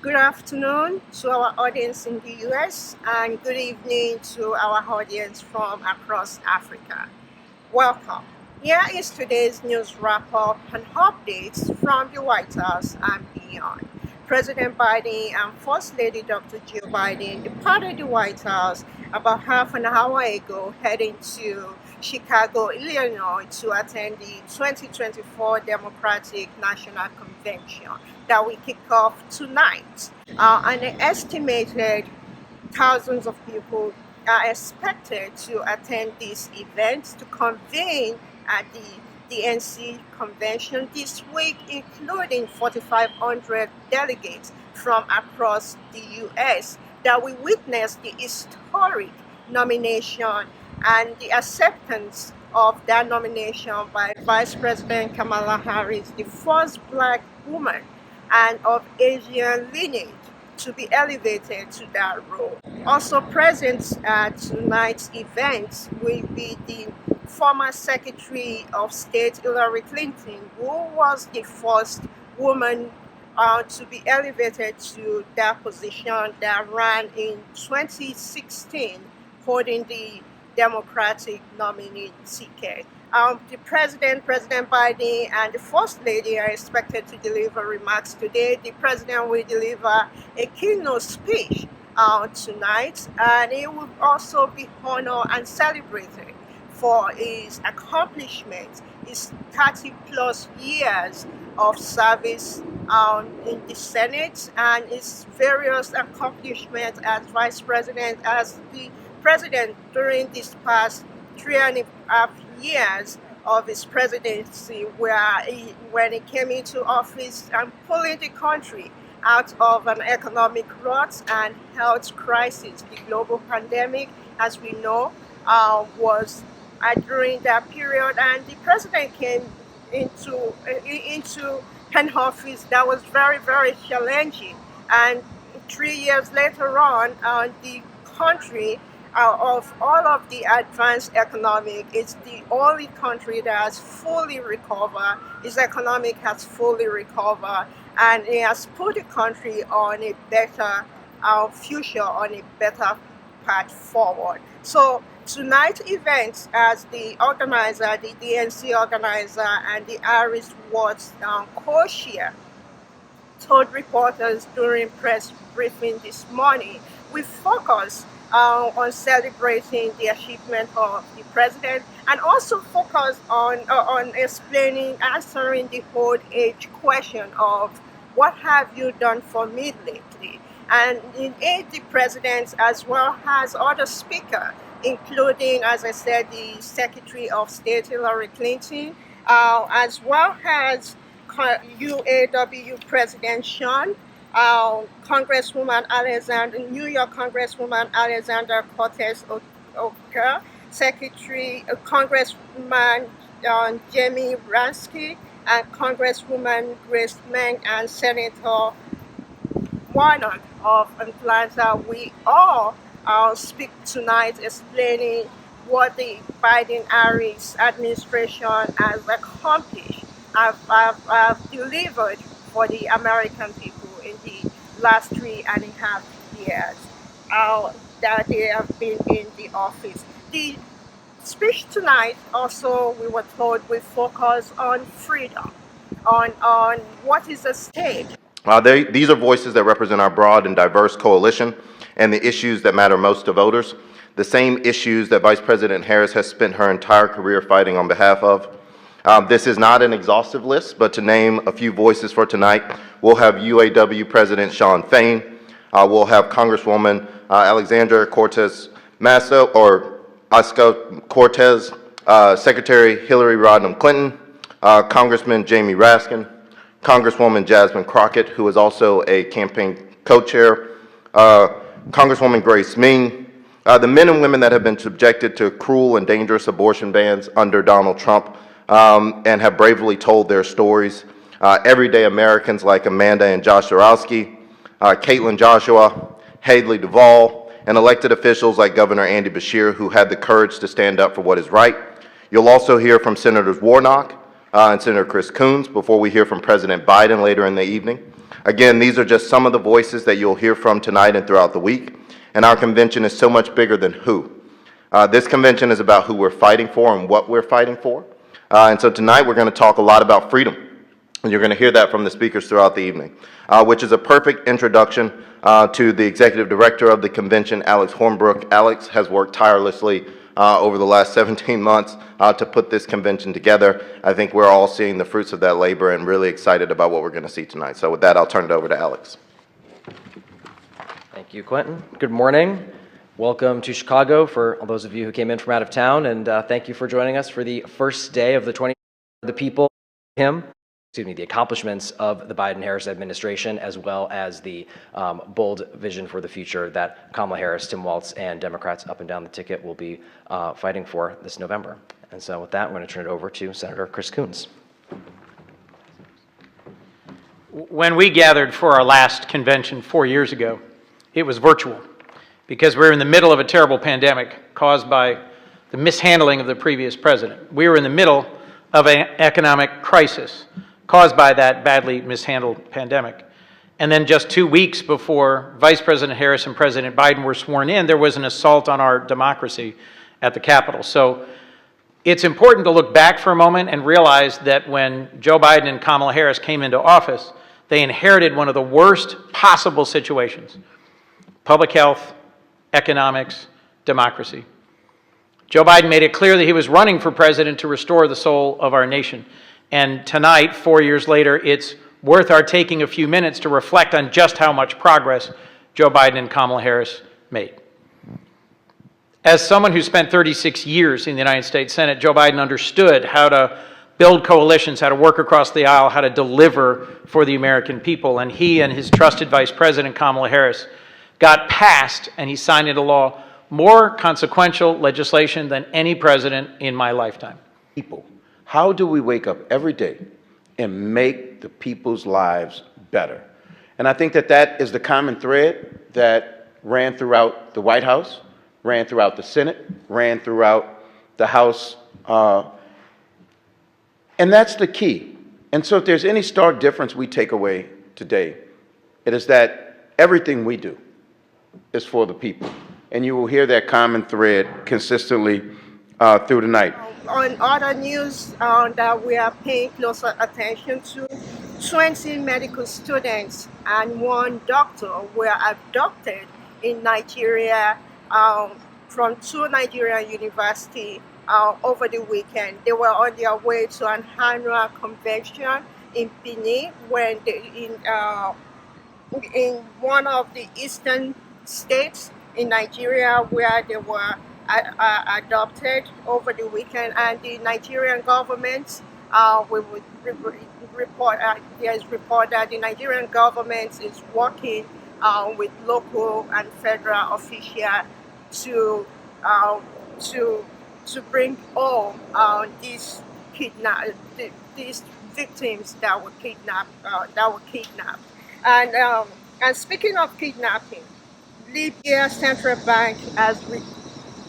Good afternoon to our audience in the US and good evening to our audience from across Africa. Welcome. Here is today's news wrap up and updates from the White House and beyond. President Biden and First Lady Dr. Jill Biden departed the White House about half an hour ago, heading to Chicago, Illinois to attend the 2024 Democratic National Convention that will kick off tonight. An estimated thousands of people are expected to attend this event to convene at the DNC convention this week, including 4,500 delegates from across the US that will witness the historic nomination and the acceptance of that nomination by Vice President Kamala Harris, the first black woman and of Asian lineage to be elevated to that role. Also present at tonight's event will be the former Secretary of State Hillary Clinton, who was the first woman to be elevated to that position that ran in 2016, holding the Democratic nominee ticket. President Biden, and the First Lady are expected to deliver remarks today. The President will deliver a keynote speech tonight, and he will also be honored and celebrated for his accomplishments, his 30 plus years of service in the Senate, and his various accomplishments as Vice President, as the President during this past 3.5 years of his presidency, when he came into office and pulling the country out of an economic rut and health crisis. The global pandemic, as we know, was during that period, and the president came into an office that was very, very challenging. And 3 years later on, the country of all of the advanced economic, it's the only country that has fully recovered. Its economic has fully recovered, and it has put the country on a better future, on a better path forward. So tonight's event, as the organizer, the DNC organizer, and the Irish Watts co-chair told reporters during press briefing this morning, we focus on celebrating the achievement of the president, and also focus on explaining, answering the old age question of what have you done for me lately. And in aid the president, as well as other speakers, including, as I said, the Secretary of State Hillary Clinton, as well as UAW President Sean, Congresswoman Alexander, New York Congresswoman Alexander Cortez Oker, Congressman Jamie Ransky, and Congresswoman Grace Meng, and Senator Warnock of Atlanta. We all speak tonight explaining what the Biden-Harris administration has accomplished, have delivered for the American people in the last 3.5 years that they have been in the office. The speech tonight also, we were told, will focus on freedom, on what is at stake. These are voices that represent our broad and diverse coalition and the issues that matter most to voters, the same issues that Vice President Harris has spent her entire career fighting on behalf of. This is not an exhaustive list, but to name a few voices for tonight, we'll have UAW President Shawn Fain, we'll have Congresswoman Alexandra Cortez Masto, or Oscar Cortez, Secretary Hillary Rodham Clinton, Congressman Jamie Raskin, Congresswoman Jasmine Crockett, who is also a campaign co-chair, Congresswoman Grace Meng, the men and women that have been subjected to cruel and dangerous abortion bans under Donald Trump, and have bravely told their stories. Everyday Americans like Amanda and Josh Orowski, Caitlin Joshua, Haley Duvall, and elected officials like Governor Andy Beshear, who had the courage to stand up for what is right. You'll also hear from Senators Warnock and Senator Chris Coons before we hear from President Biden later in the evening. Again, these are just some of the voices that you'll hear from tonight and throughout the week, and our convention is so much bigger than who. This convention is about who we're fighting for and what we're fighting for. And so tonight we're going to talk a lot about freedom. And you're going to hear that from the speakers throughout the evening, which is a perfect introduction to the executive director of the convention, Alex Hornbrook. Alex has worked tirelessly over the last 17 months to put this convention together. I think we're all seeing the fruits of that labor and really excited about what we're going to see tonight. So with that, I'll turn it over to Alex. Thank you, Quentin. Good morning. Welcome to Chicago for all those of you who came in from out of town, and thank you for joining us for the first day of the people, the accomplishments of the Biden-Harris administration, as well as the bold vision for the future that Kamala Harris, Tim Walz, and Democrats up and down the ticket will be fighting for this November. And so with that, we're going to turn it over to Senator Chris Coons. When we gathered for our last convention 4 years ago, it was virtual because we were in the middle of a terrible pandemic caused by the mishandling of the previous president. We were in the middle of an economic crisis caused by that badly mishandled pandemic. And then just 2 weeks before Vice President Harris and President Biden were sworn in, there was an assault on our democracy at the Capitol. So it's important to look back for a moment and realize that when Joe Biden and Kamala Harris came into office, they inherited one of the worst possible situations: public health, economics, democracy. Joe Biden made it clear that he was running for president to restore the soul of our nation. And tonight, 4 years later, it's worth our taking a few minutes to reflect on just how much progress Joe Biden and Kamala Harris made. As someone who spent 36 years in the United States Senate, Joe Biden understood how to build coalitions, how to work across the aisle, how to deliver for the American people. And he and his trusted Vice President, Kamala Harris, got passed, and he signed into law, more consequential legislation than any president in my lifetime. People. How do we wake up every day and make the people's lives better? And I think that that is the common thread that ran throughout the White House, ran throughout the Senate, ran throughout the House, and that's the key. And so if there's any stark difference we take away today, it is that everything we do is for the people. And you will hear that common thread consistently through the night. On other news that we are paying closer attention to, 20 medical students and 1 doctor were abducted in Nigeria from 2 Nigerian universities over the weekend. They were on their way to an annual convention in Benin when in one of the eastern states in Nigeria where they were adopted over the weekend, and the Nigerian government, we would report, there's report that the Nigerian government is working with local and federal officials to bring home these victims that were kidnapped. And speaking of kidnapping, Libya Central Bank has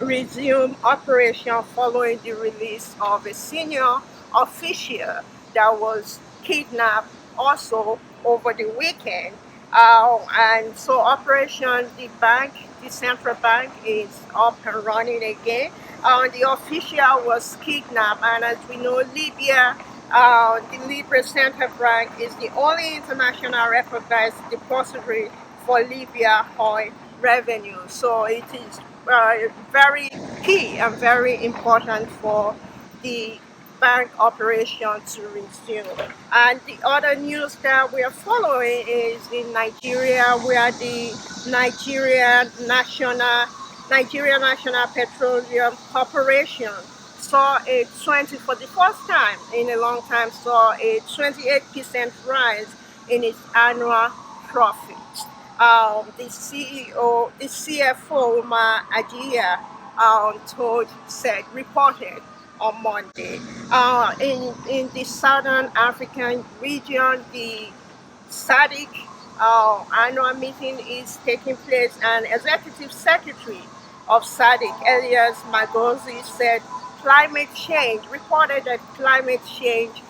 resumed operation following the release of a senior official that was kidnapped also over the weekend. And so operation, the central bank is up and running again. The official was kidnapped, and as we know, Libya, the Libya Central Bank is the only international recognized depository for Libya oil revenue. So it is very key and very important for the bank operation to resume. And the other news that we are following is in Nigeria, where the Nigeria National Petroleum Corporation saw for the first time in a long time, saw a 28% rise in its annual profit. The CFO, Umar Adia, reported on Monday. In the Southern African region, the SADC annual meeting is taking place, and Executive Secretary of SADC, Elias Magozi, reported that climate change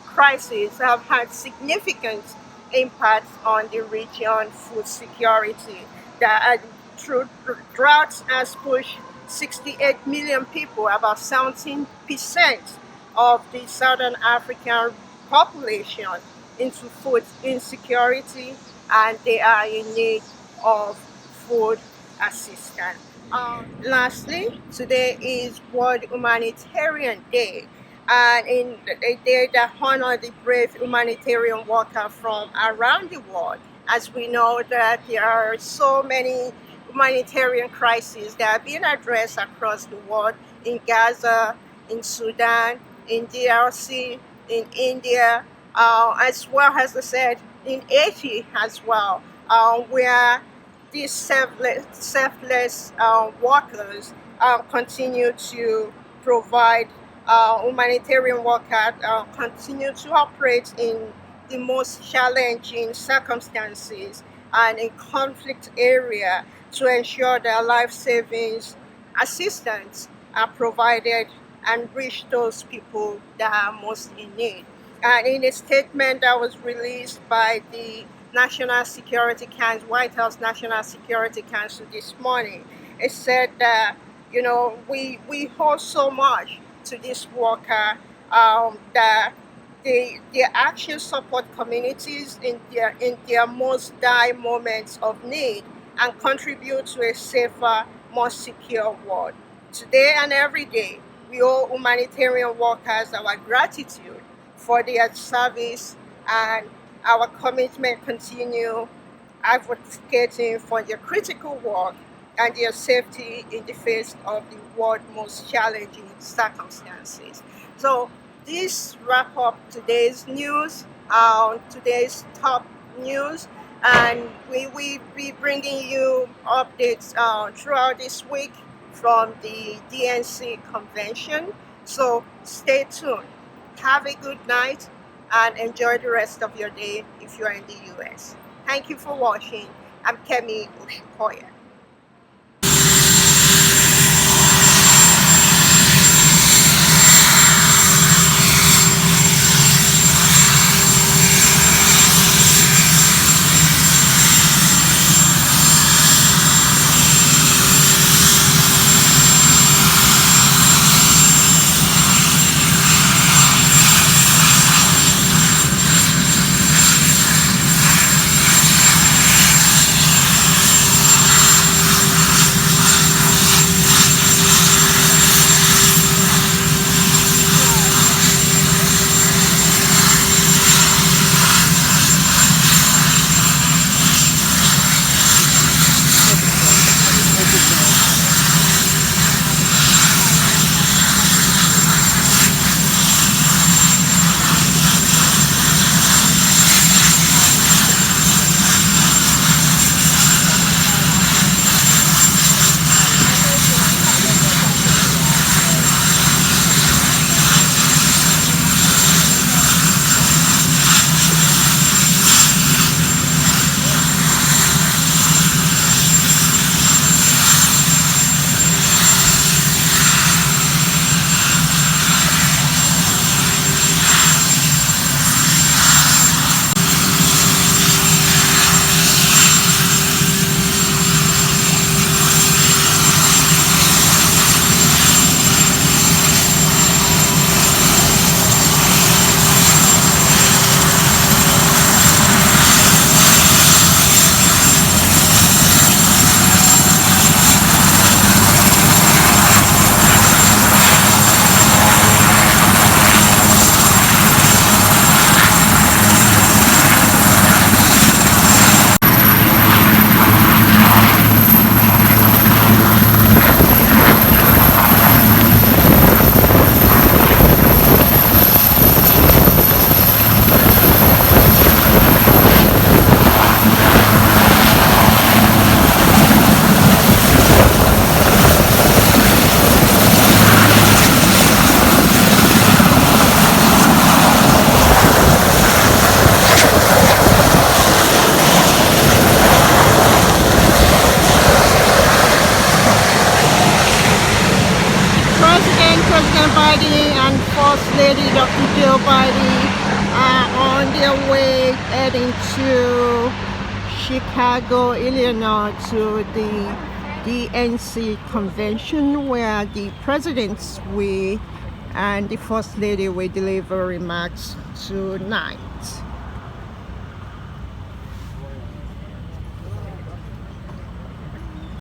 crises have had significant impact on the region food security. That through drought has pushed 68 million people, about 17% of the Southern African population, into food insecurity, and they are in need of food assistance. Lastly, today is World Humanitarian Day, and in a day that honors the brave humanitarian worker from around the world. As we know that there are so many humanitarian crises that are being addressed across the world, in Gaza, in Sudan, in DRC, in India, as well as I said, in Haiti as well, where these selfless workers continue to provide humanitarian workers, continue to operate in the most challenging circumstances and in conflict area to ensure that life savings assistance are provided and reach those people that are most in need. And in a statement that was released by the National Security Council, White House National Security Council this morning, it said that we owe so much to this worker, that their actions support communities in their most dire moments of need and contribute to a safer, more secure world. Today and every day, we owe humanitarian workers our gratitude for their service, and our commitment continue advocating for their critical work and their safety in the face of the world's most challenging circumstances. So this wrap up today's news, today's top news, and we will be bringing you updates throughout this week from the DNC convention. So stay tuned. Have a good night and enjoy the rest of your day if you're in the US. Thank you for watching. I'm Kemi Ushukoya. President Biden and First Lady Dr. Joe Biden are on their way heading to Chicago, Illinois to the DNC convention where the presidents will and the First Lady will deliver remarks tonight.